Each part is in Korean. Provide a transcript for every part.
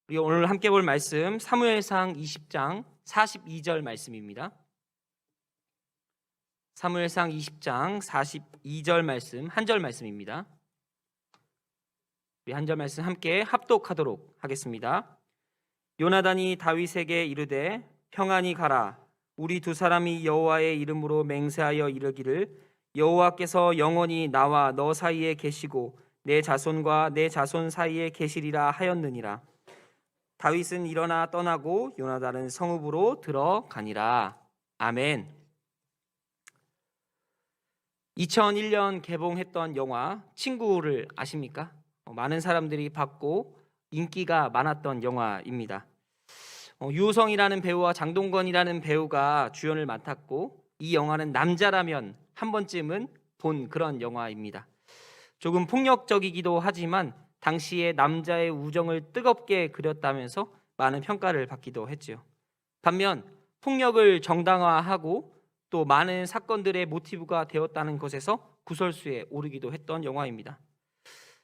우리 오늘 함께 볼 말씀 사무엘상 20장 42절 말씀입니다. 사무엘상 20장 42절 말씀, 한 절 말씀입니다. 우리 한 절 말씀 함께 합독하도록 하겠습니다. 요나단이 다윗에게 이르되 평안히 가라. 우리 두 사람이 여호와의 이름으로 맹세하여 이르기를 여호와께서 영원히 나와 너 사이에 계시고 내 자손과 내 자손 사이에 계시리라 하였느니라. 다윗은 일어나 떠나고 요나단은 성읍으로 들어가니라. 아멘. 2001년 개봉했던 영화 친구를 아십니까? 많은 사람들이 봤고 인기가 많았던 영화입니다. 유호성이라는 배우와 장동건이라는 배우가 주연을 맡았고 이 영화는 남자라면 한 번쯤은 본 그런 영화입니다. 조금 폭력적이기도 하지만 당시에 남자의 우정을 뜨겁게 그렸다면서 많은 평가를 받기도 했지요. 반면 폭력을 정당화하고 또 많은 사건들의 모티브가 되었다는 것에서 구설수에 오르기도 했던 영화입니다.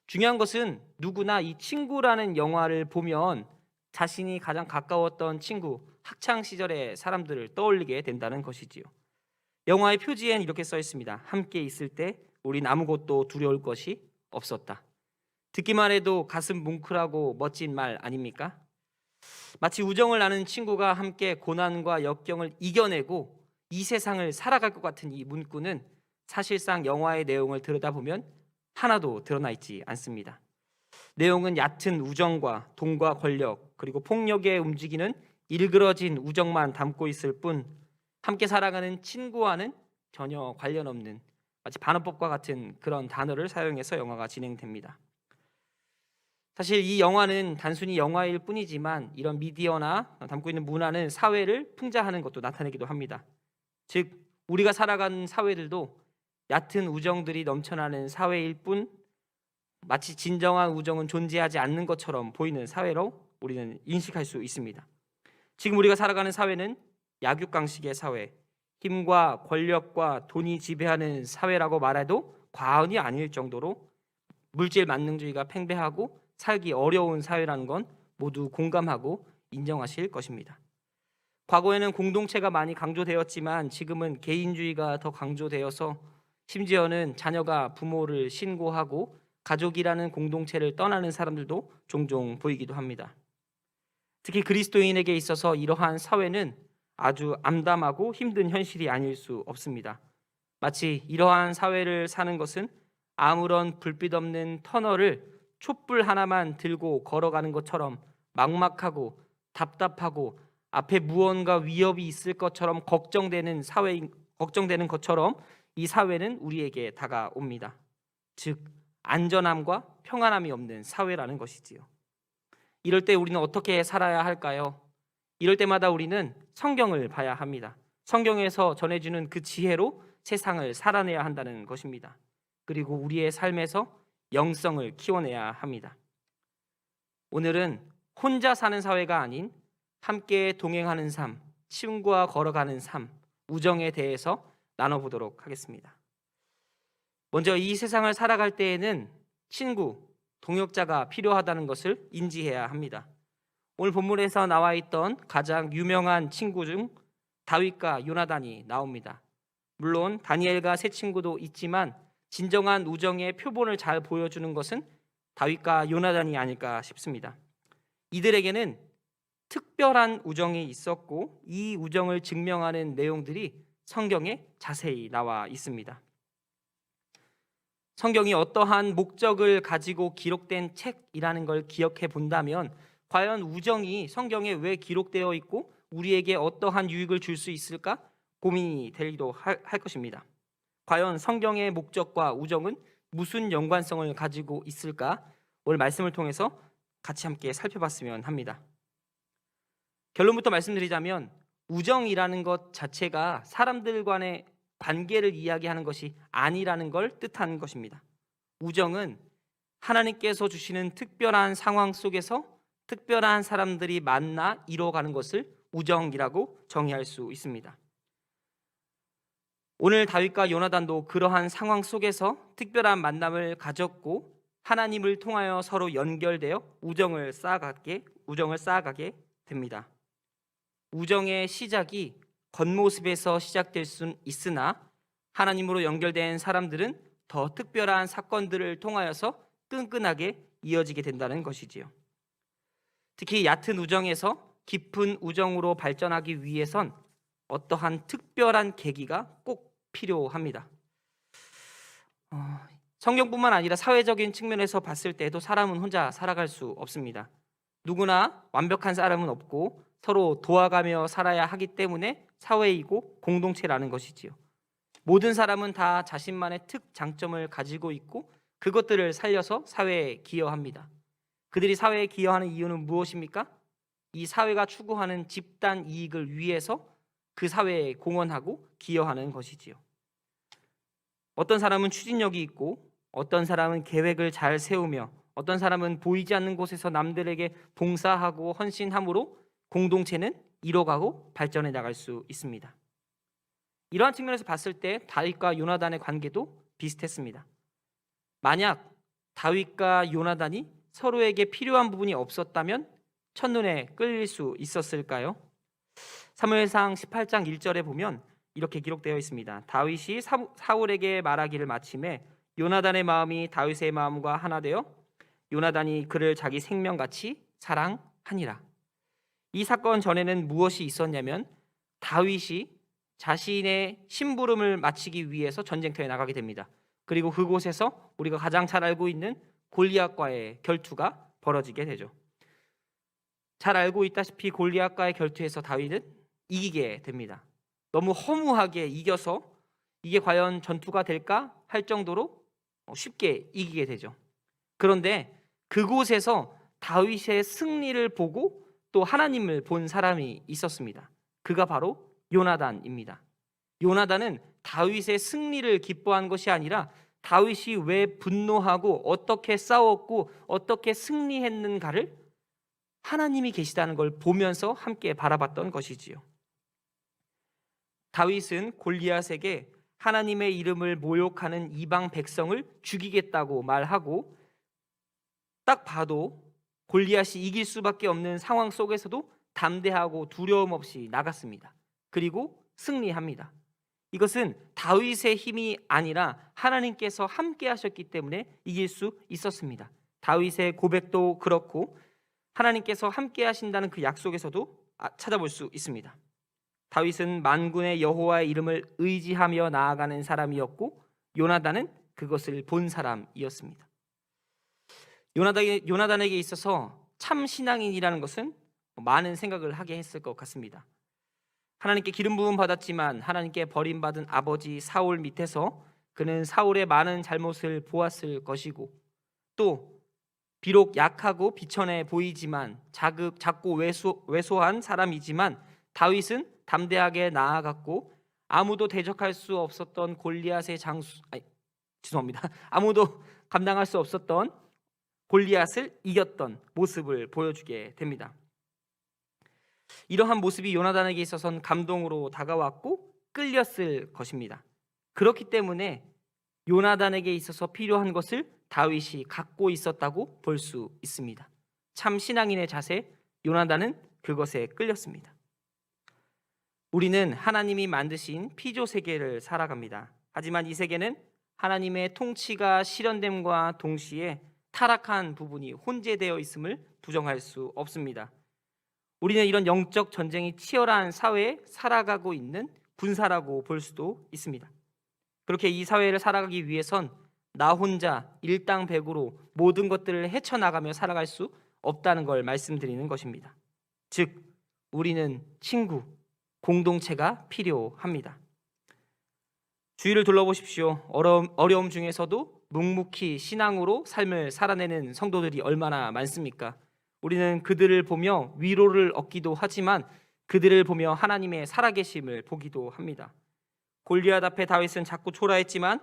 중요한 것은 누구나 이 친구라는 영화를 보면 자신이 가장 가까웠던 친구, 학창 시절의 사람들을 떠올리게 된다는 것이지요. 영화의 표지엔 이렇게 써 있습니다. 함께 있을 때 우린 아무것도 두려울 것이 없었다. 듣기만 해도 가슴 뭉클하고 멋진 말 아닙니까? 마치 우정을 나눈 친구가 함께 고난과 역경을 이겨내고 이 세상을 살아갈 것 같은 이 문구는 사실상 영화의 내용을 들여다보면 하나도 드러나 있지 않습니다. 내용은 얕은 우정과 돈과 권력 그리고 폭력에 움직이는 일그러진 우정만 담고 있을 뿐 함께 살아가는 친구와는 전혀 관련 없는 마치 반어법과 같은 그런 단어를 사용해서 영화가 진행됩니다. 사실 이 영화는 단순히 영화일 뿐이지만 이런 미디어나 담고 있는 문화는 사회를 풍자하는 것도 나타내기도 합니다. 즉 우리가 살아가는 사회들도 얕은 우정들이 넘쳐나는 사회일 뿐 마치 진정한 우정은 존재하지 않는 것처럼 보이는 사회로 우리는 인식할 수 있습니다. 지금 우리가 살아가는 사회는 약육강식의 사회, 힘과 권력과 돈이 지배하는 사회라고 말해도 과언이 아닐 정도로 물질 만능주의가 팽배하고 살기 어려운 사회라는 건 모두 공감하고 인정하실 것입니다. 과거에는 공동체가 많이 강조되었지만 지금은 개인주의가 더 강조되어서 심지어는 자녀가 부모를 신고하고 가족이라는 공동체를 떠나는 사람들도 종종 보이기도 합니다. 특히 그리스도인에게 있어서 이러한 사회는 아주 암담하고 힘든 현실이 아닐 수 없습니다. 마치 이러한 사회를 사는 것은 아무런 불빛 없는 터널을 촛불 하나만 들고 걸어가는 것처럼 막막하고 답답하고 앞에 무언가 위협이 있을 것처럼 걱정되는 것처럼 이 사회는 우리에게 다가옵니다. 즉 안전함과 평안함이 없는 사회라는 것이지요. 이럴 때 우리는 어떻게 살아야 할까요? 이럴 때마다 우리는 성경을 봐야 합니다. 성경에서 전해주는 그 지혜로 세상을 살아내야 한다는 것입니다. 그리고 우리의 삶에서 영성을 키워내야 합니다. 오늘은 혼자 사는 사회가 아닌 함께 동행하는 삶, 친구와 걸어가는 삶, 우정에 대해서 나눠보도록 하겠습니다. 먼저 이 세상을 살아갈 때에는 친구, 동역자가 필요하다는 것을 인지해야 합니다. 오늘 본문에서 나와 있던 가장 유명한 친구 중 다윗과 요나단이 나옵니다. 물론 다니엘과 세 친구도 있지만 진정한 우정의 표본을 잘 보여주는 것은 다윗과 요나단이 아닐까 싶습니다. 이들에게는 특별한 우정이 있었고 이 우정을 증명하는 내용들이 성경에 자세히 나와 있습니다. 성경이 어떠한 목적을 가지고 기록된 책이라는 걸 기억해 본다면 과연 우정이 성경에 왜 기록되어 있고 우리에게 어떠한 유익을 줄 수 있을까 고민이 되기도 할 것입니다. 과연 성경의 목적과 우정은 무슨 연관성을 가지고 있을까? 오늘 말씀을 통해서 같이 함께 살펴봤으면 합니다. 결론부터 말씀드리자면 우정이라는 것 자체가 사람들 간의 관계를 이야기하는 것이 아니라는 걸 뜻하는 것입니다. 우정은 하나님께서 주시는 특별한 상황 속에서 특별한 사람들이 만나 이루어가는 것을 우정이라고 정의할 수 있습니다. 오늘 다윗과 요나단도 그러한 상황 속에서 특별한 만남을 가졌고 하나님을 통하여 서로 연결되어 우정을 쌓아가게 됩니다. 우정의 시작이 겉모습에서 시작될 수는 있으나 하나님으로 연결된 사람들은 더 특별한 사건들을 통하여서 끈끈하게 이어지게 된다는 것이지요. 특히 얕은 우정에서 깊은 우정으로 발전하기 위해선 어떠한 특별한 계기가 꼭 필요합니다. 성경뿐만 아니라 사회적인 측면에서 봤을 때도 사람은 혼자 살아갈 수 없습니다. 누구나 완벽한 사람은 없고 서로 도와가며 살아야 하기 때문에 사회이고 공동체라는 것이지요. 모든 사람은 다 자신만의 특장점을 가지고 있고 그것들을 살려서 사회에 기여합니다. 그들이 사회에 기여하는 이유는 무엇입니까? 이 사회가 추구하는 집단 이익을 위해서 그 사회에 공헌하고 기여하는 것이지요. 어떤 사람은 추진력이 있고 어떤 사람은 계획을 잘 세우며 어떤 사람은 보이지 않는 곳에서 남들에게 봉사하고 헌신함으로 공동체는 이뤄가고 발전해 나갈 수 있습니다. 이러한 측면에서 봤을 때 다윗과 요나단의 관계도 비슷했습니다. 만약 다윗과 요나단이 서로에게 필요한 부분이 없었다면 첫눈에 끌릴 수 있었을까요? 사무엘상 18장 1절에 보면 이렇게 기록되어 있습니다. 다윗이 사울에게 말하기를 마침에 요나단의 마음이 다윗의 마음과 하나 되어 요나단이 그를 자기 생명같이 사랑하니라. 이 사건 전에는 무엇이 있었냐면 다윗이 자신의 심부름을 마치기 위해서 전쟁터에 나가게 됩니다. 그리고 그곳에서 우리가 가장 잘 알고 있는 골리앗과의 결투가 벌어지게 되죠. 잘 알고 있다시피 골리앗과의 결투에서 다윗은 이기게 됩니다. 너무 허무하게 이겨서 이게 과연 전투가 될까 할 정도로 쉽게 이기게 되죠. 그런데 그곳에서 다윗의 승리를 보고 또 하나님을 본 사람이 있었습니다. 그가 바로 요나단입니다. 요나단은 다윗의 승리를 기뻐한 것이 아니라 다윗이 왜 분노하고 어떻게 싸웠고 어떻게 승리했는가를 하나님이 계시다는 걸 보면서 함께 바라봤던 것이지요. 다윗은 골리앗에게 하나님의 이름을 모욕하는 이방 백성을 죽이겠다고 말하고 딱 봐도 골리앗이 이길 수밖에 없는 상황 속에서도 담대하고 두려움 없이 나갔습니다. 그리고 승리합니다. 이것은 다윗의 힘이 아니라 하나님께서 함께 하셨기 때문에 이길 수 있었습니다. 다윗의 고백도 그렇고 하나님께서 함께 하신다는 그 약속에서도 찾아볼 수 있습니다. 다윗은 만군의 여호와의 이름을 의지하며 나아가는 사람이었고 요나단은 그것을 본 사람이었습니다. 요나단에게 있어서 참 신앙인이라는 것은 많은 생각을 하게 했을 것 같습니다. 하나님께 기름 부음 받았지만 하나님께 버림받은 아버지 사울 밑에서 그는 사울의 많은 잘못을 보았을 것이고 또 비록 약하고 비천해 보이지만 작고 왜소한 사람이지만 다윗은 담대하게 나아갔고 아무도 대적할 수 없었던 골리앗의 아무도 감당할 수 없었던 골리앗을 이겼던 모습을 보여주게 됩니다. 이러한 모습이 요나단에게 있어서는 감동으로 다가왔고 끌렸을 것입니다. 그렇기 때문에 요나단에게 있어서 필요한 것을 다윗이 갖고 있었다고 볼 수 있습니다. 참 신앙인의 자세, 요나단은 그것에 끌렸습니다. 우리는 하나님이 만드신 피조 세계를 살아갑니다. 하지만 이 세계는 하나님의 통치가 실현됨과 동시에 타락한 부분이 혼재되어 있음을 부정할 수 없습니다. 우리는 이런 영적 전쟁이 치열한 사회에 살아가고 있는 군사라고 볼 수도 있습니다. 그렇게 이 사회를 살아가기 위해선 나 혼자 일당백으로 모든 것들을 헤쳐나가며 살아갈 수 없다는 걸 말씀드리는 것입니다. 즉 우리는 친구, 공동체가 필요합니다. 주위를 둘러보십시오. 어려움 중에서도 묵묵히 신앙으로 삶을 살아내는 성도들이 얼마나 많습니까? 우리는 그들을 보며 위로를 얻기도 하지만 그들을 보며 하나님의 살아계심을 보기도 합니다. 골리앗 앞에 다윗은 자꾸 초라했지만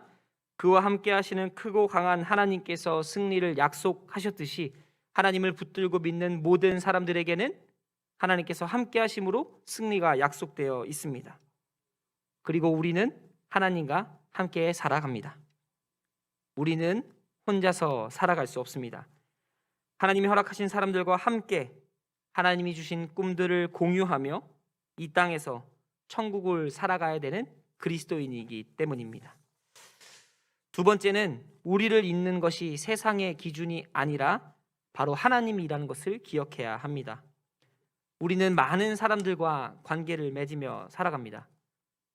그와 함께 하시는 크고 강한 하나님께서 승리를 약속하셨듯이 하나님을 붙들고 믿는 모든 사람들에게는 하나님께서 함께 하심으로 승리가 약속되어 있습니다. 그리고 우리는 하나님과 함께 살아갑니다. 우리는 혼자서 살아갈 수 없습니다. 하나님이 허락하신 사람들과 함께 하나님이 주신 꿈들을 공유하며 이 땅에서 천국을 살아가야 되는 그리스도인이기 때문입니다. 두 번째는 우리를 잇는 것이 세상의 기준이 아니라 바로 하나님이라는 것을 기억해야 합니다. 우리는 많은 사람들과 관계를 맺으며 살아갑니다.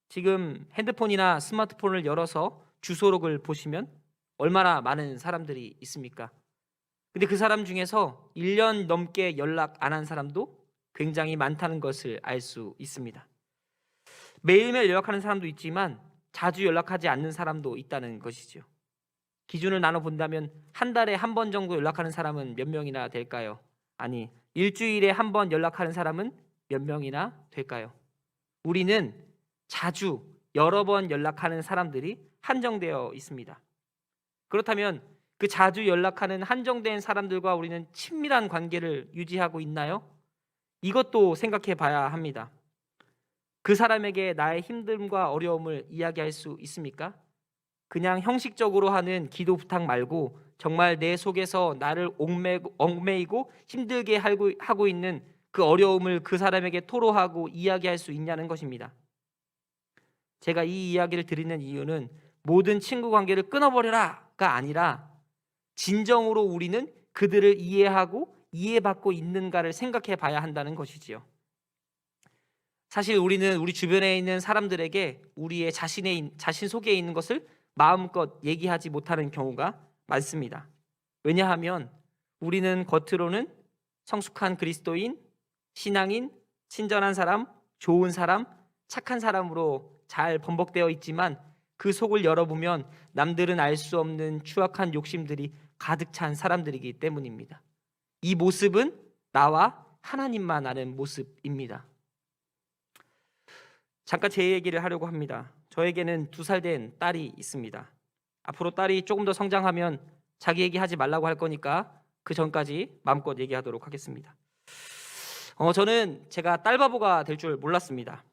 지금 핸드폰이나 스마트폰을 열어서 주소록을 보시면 얼마나 많은 사람들이 있습니까? 근데 그 사람 중에서 1년 넘게 연락 안 한 사람도 굉장히 많다는 것을 알 수 있습니다. 매일매일 연락하는 사람도 있지만 자주 연락하지 않는 사람도 있다는 것이죠. 기준을 나눠본다면 한 달에 한 번 정도 연락하는 사람은 몇 명이나 될까요? 아니, 일주일에 한 번 연락하는 사람은 몇 명이나 될까요? 우리는 자주 여러 번 연락하는 사람들이 한정되어 있습니다. 그렇다면 그 자주 연락하는 한정된 사람들과 우리는 친밀한 관계를 유지하고 있나요? 이것도 생각해 봐야 합니다. 그 사람에게 나의 힘듦과 어려움을 이야기할 수 있습니까? 그냥 형식적으로 하는 기도 부탁 말고 정말 내 속에서 나를 얽매이고 힘들게 하고 있는 그 어려움을 그 사람에게 토로하고 이야기할 수 있냐는 것입니다. 제가 이 이야기를 드리는 이유는 모든 친구 관계를 끊어버려라가 아니라 진정으로 우리는 그들을 이해하고 이해받고 있는가를 생각해 봐야 한다는 것이지요. 사실 우리는 우리 주변에 있는 사람들에게 우리의 자신 속에 있는 것을 마음껏 얘기하지 못하는 경우가 많습니다. 왜냐하면 우리는 겉으로는 성숙한 그리스도인, 신앙인, 친절한 사람, 좋은 사람, 착한 사람으로 잘 범벅되어 있지만 그 속을 열어보면 남들은 알 수 없는 추악한 욕심들이 가득 찬 사람들이기 때문입니다. 이 모습은 나와 하나님만 아는 모습입니다. 잠깐 제 얘기를 하려고 합니다. 저에게는 2살 된 딸이 있습니다. 앞으로 딸이 조금 더 성장하면 자기 얘기하지 말라고 할 거니까 그 전까지 마음껏 얘기하도록 하겠습니다. 저는 제가 딸바보가 될 줄 몰랐습니다.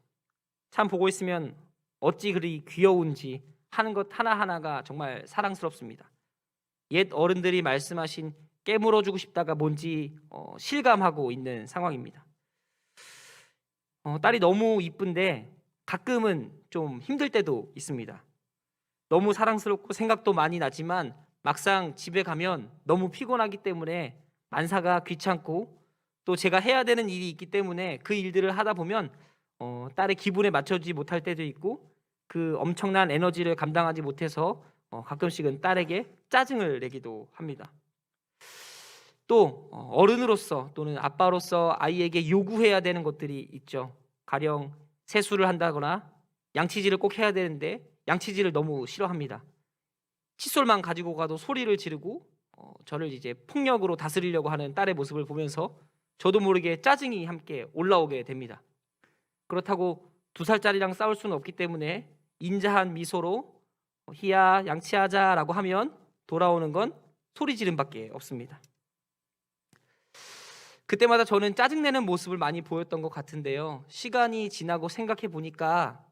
참 보고 있으면 어찌 그리 귀여운지 하는 것 하나하나가 정말 사랑스럽습니다. 옛 어른들이 말씀하신 깨물어주고 싶다가 뭔지 실감하고 있는 상황입니다. 딸이 너무 이쁜데 가끔은 좀 힘들 때도 있습니다. 너무 사랑스럽고 생각도 많이 나지만 막상 집에 가면 너무 피곤하기 때문에 만사가 귀찮고 또 제가 해야 되는 일이 있기 때문에 그 일들을 하다 보면 딸의 기분에 맞춰주지 못할 때도 있고 그 엄청난 에너지를 감당하지 못해서 가끔씩은 딸에게 짜증을 내기도 합니다. 또 어른으로서 또는 아빠로서 아이에게 요구해야 되는 것들이 있죠. 가령 세수를 한다거나 양치질을 꼭 해야 되는데 양치질을 너무 싫어합니다. 칫솔만 가지고 가도 소리를 지르고 저를 이제 폭력으로 다스리려고 하는 딸의 모습을 보면서 저도 모르게 짜증이 함께 올라오게 됩니다. 그렇다고 2살짜리랑 싸울 수는 없기 때문에 인자한 미소로 희야 양치하자라고 하면 돌아오는 건 소리 지름밖에 없습니다. 그때마다 저는 짜증내는 모습을 많이 보였던 것 같은데요. 시간이 지나고 생각해 보니까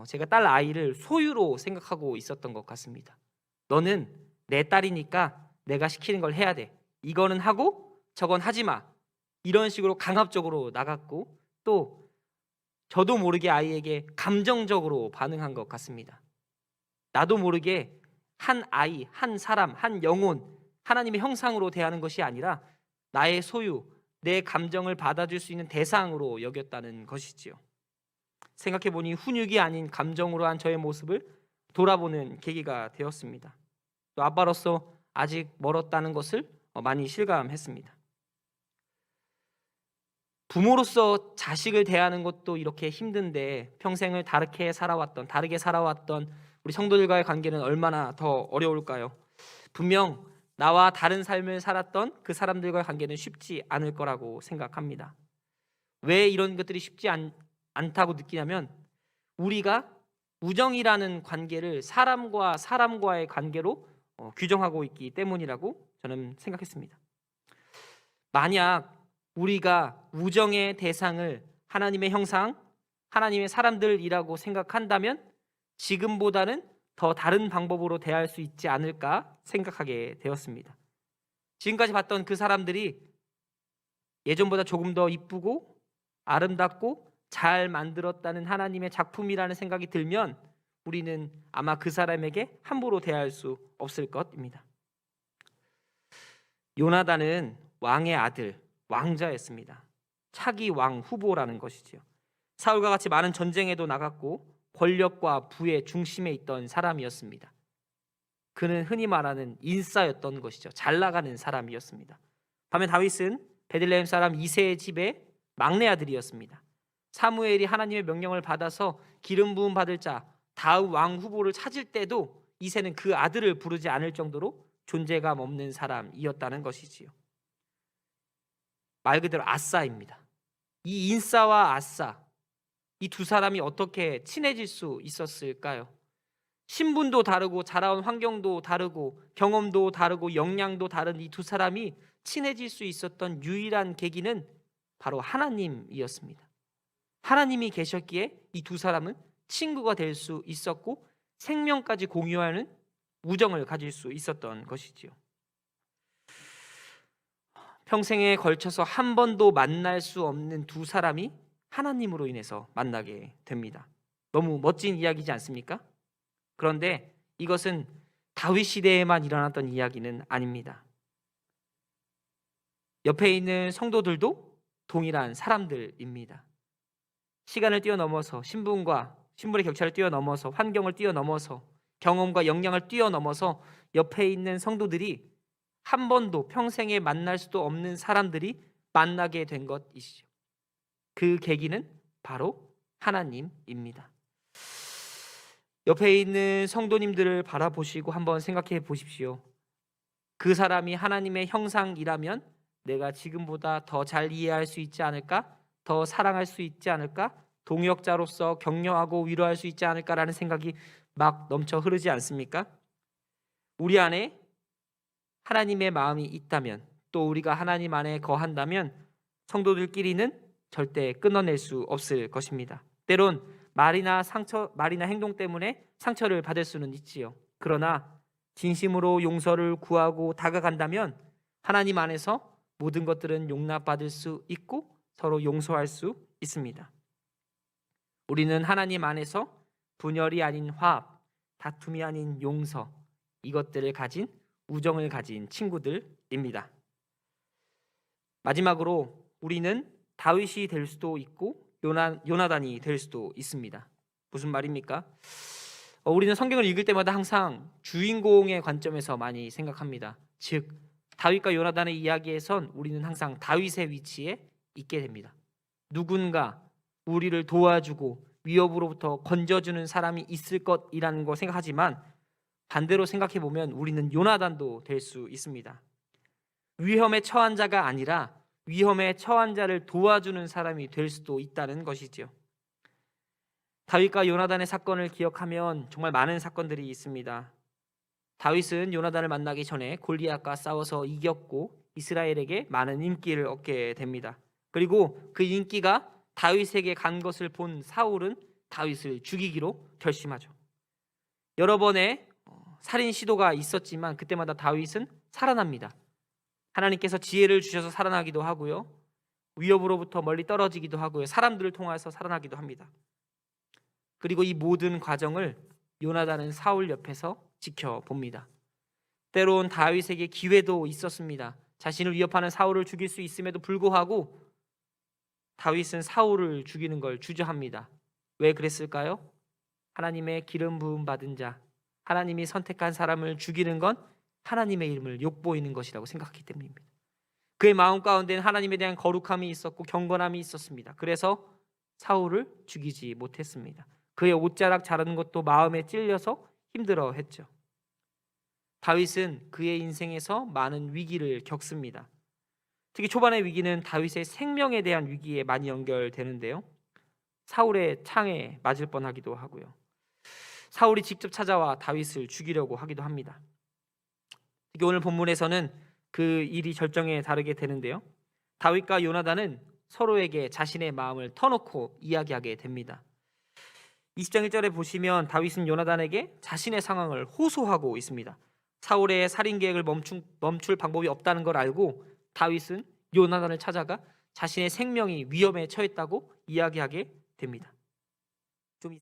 제가 딸 아이를 소유로 생각하고 있었던 것 같습니다. 너는 내 딸이니까 내가 시키는 걸 해야 돼. 이거는 하고 저건 하지 마. 이런 식으로 강압적으로 나갔고 또 저도 모르게 아이에게 감정적으로 반응한 것 같습니다. 나도 모르게 한 아이, 한 사람, 한 영혼, 하나님의 형상으로 대하는 것이 아니라 나의 소유, 내 감정을 받아줄 수 있는 대상으로 여겼다는 것이지요. 생각해보니 훈육이 아닌 감정으로 한 저의 모습을 돌아보는 계기가 되었습니다. 또 아빠로서 아직 멀었다는 것을 많이 실감했습니다. 부모로서 자식을 대하는 것도 이렇게 힘든데 평생을 다르게 살아왔던 우리 성도들과의 관계는 얼마나 더 어려울까요? 분명 나와 다른 삶을 살았던 그 사람들과의 관계는 쉽지 않을 거라고 생각합니다. 왜 이런 것들이 쉽지 않다고 느끼냐면 우리가 우정이라는 관계를 사람과 사람과의 관계로 규정하고 있기 때문이라고 저는 생각했습니다. 만약 우리가 우정의 대상을 하나님의 형상, 하나님의 사람들이라고 생각한다면 지금보다는 더 다른 방법으로 대할 수 있지 않을까 생각하게 되었습니다. 지금까지 봤던 그 사람들이 예전보다 조금 더 이쁘고 아름답고 잘 만들었다는 하나님의 작품이라는 생각이 들면 우리는 아마 그 사람에게 함부로 대할 수 없을 것입니다. 요나단은 왕의 아들, 왕자였습니다. 차기 왕 후보라는 것이지요. 사울과 같이 많은 전쟁에도 나갔고 권력과 부의 중심에 있던 사람이었습니다. 그는 흔히 말하는 인싸였던 것이죠. 잘 나가는 사람이었습니다. 반면 다윗은 베들레헴 사람 이새의 집의 막내 아들이었습니다. 사무엘이 하나님의 명령을 받아서 기름 부음 받을 자 다음 왕 후보를 찾을 때도 이새는 그 아들을 부르지 않을 정도로 존재감 없는 사람이었다는 것이지요. 말 그대로 아싸입니다. 이 인싸와 아싸, 이 두 사람이 어떻게 친해질 수 있었을까요? 신분도 다르고 자라온 환경도 다르고 경험도 다르고 역량도 다른 이 두 사람이 친해질 수 있었던 유일한 계기는 바로 하나님이었습니다. 하나님이 계셨기에 이 두 사람은 친구가 될 수 있었고 생명까지 공유하는 우정을 가질 수 있었던 것이지요. 평생에 걸쳐서 한 번도 만날 수 없는 두 사람이 하나님으로 인해서 만나게 됩니다. 너무 멋진 이야기지 않습니까? 그런데 이것은 다윗 시대에만 일어났던 이야기는 아닙니다. 옆에 있는 성도들도 동일한 사람들입니다. 시간을 뛰어넘어서 신분의 격차를 뛰어넘어서 환경을 뛰어넘어서 경험과 역량을 뛰어넘어서 옆에 있는 성도들이 한 번도 평생에 만날 수도 없는 사람들이 만나게 된 것이죠. 그 계기는 바로 하나님입니다. 옆에 있는 성도님들을 바라보시고 한번 생각해 보십시오. 그 사람이 하나님의 형상이라면 내가 지금보다 더 잘 이해할 수 있지 않을까? 더 사랑할 수 있지 않을까? 동역자로서 격려하고 위로할 수 있지 않을까라는 생각이 막 넘쳐 흐르지 않습니까? 우리 안에 하나님의 마음이 있다면, 또 우리가 하나님 안에 거한다면 성도들끼리는 절대 끊어낼 수 없을 것입니다. 때론 말이나 행동 때문에 상처를 받을 수는 있지요. 그러나 진심으로 용서를 구하고 다가간다면 하나님 안에서 모든 것들은 용납받을 수 있고 서로 용서할 수 있습니다. 우리는 하나님 안에서 분열이 아닌 화합, 다툼이 아닌 용서, 이것들을 가진 우정을 가진 친구들입니다. 마지막으로 우리는 다윗이 될 수도 있고 요나단이 될 수도 있습니다. 무슨 말입니까? 우리는 성경을 읽을 때마다 항상 주인공의 관점에서 많이 생각합니다. 즉 다윗과 요나단의 이야기에선 우리는 항상 다윗의 위치에 있게 됩니다. 누군가 우리를 도와주고 위협으로부터 건져주는 사람이 있을 것이라는 거 생각하지만 반대로 생각해 보면 우리는 요나단도 될 수 있습니다. 위험에 처한 자가 아니라 위험에 처한 자를 도와주는 사람이 될 수도 있다는 것이죠. 다윗과 요나단의 사건을 기억하면 정말 많은 사건들이 있습니다. 다윗은 요나단을 만나기 전에 골리앗과 싸워서 이겼고 이스라엘에게 많은 인기를 얻게 됩니다. 그리고 그 인기가 다윗에게 간 것을 본 사울은 다윗을 죽이기로 결심하죠. 여러 번의 살인 시도가 있었지만 그때마다 다윗은 살아납니다. 하나님께서 지혜를 주셔서 살아나기도 하고요. 위협으로부터 멀리 떨어지기도 하고요. 사람들을 통해서 살아나기도 합니다. 그리고 이 모든 과정을 요나단은 사울 옆에서 지켜봅니다. 때론 다윗에게 기회도 있었습니다. 자신을 위협하는 사울을 죽일 수 있음에도 불구하고 다윗은 사울을 죽이는 걸 주저합니다. 왜 그랬을까요? 하나님의 기름 부음 받은 자, 하나님이 선택한 사람을 죽이는 건 하나님의 이름을 욕보이는 것이라고 생각했기 때문입니다. 그의 마음 가운데는 하나님에 대한 거룩함이 있었고 경건함이 있었습니다. 그래서 사울을 죽이지 못했습니다. 그의 옷자락 자르는 것도 마음에 찔려서 힘들어했죠. 다윗은 그의 인생에서 많은 위기를 겪습니다. 특히 초반의 위기는 다윗의 생명에 대한 위기에 많이 연결되는데요. 사울의 창에 맞을 뻔하기도 하고요. 사울이 직접 찾아와 다윗을 죽이려고 하기도 합니다. 특히 오늘 본문에서는 그 일이 절정에 다르게 되는데요. 다윗과 요나단은 서로에게 자신의 마음을 터놓고 이야기하게 됩니다. 20장 1절에 보시면 다윗은 요나단에게 자신의 상황을 호소하고 있습니다. 사울의 살인 계획을 멈출 방법이 없다는 걸 알고 다윗은 요나단을 찾아가 자신의 생명이 위험에 처했다고 이야기하게 됩니다.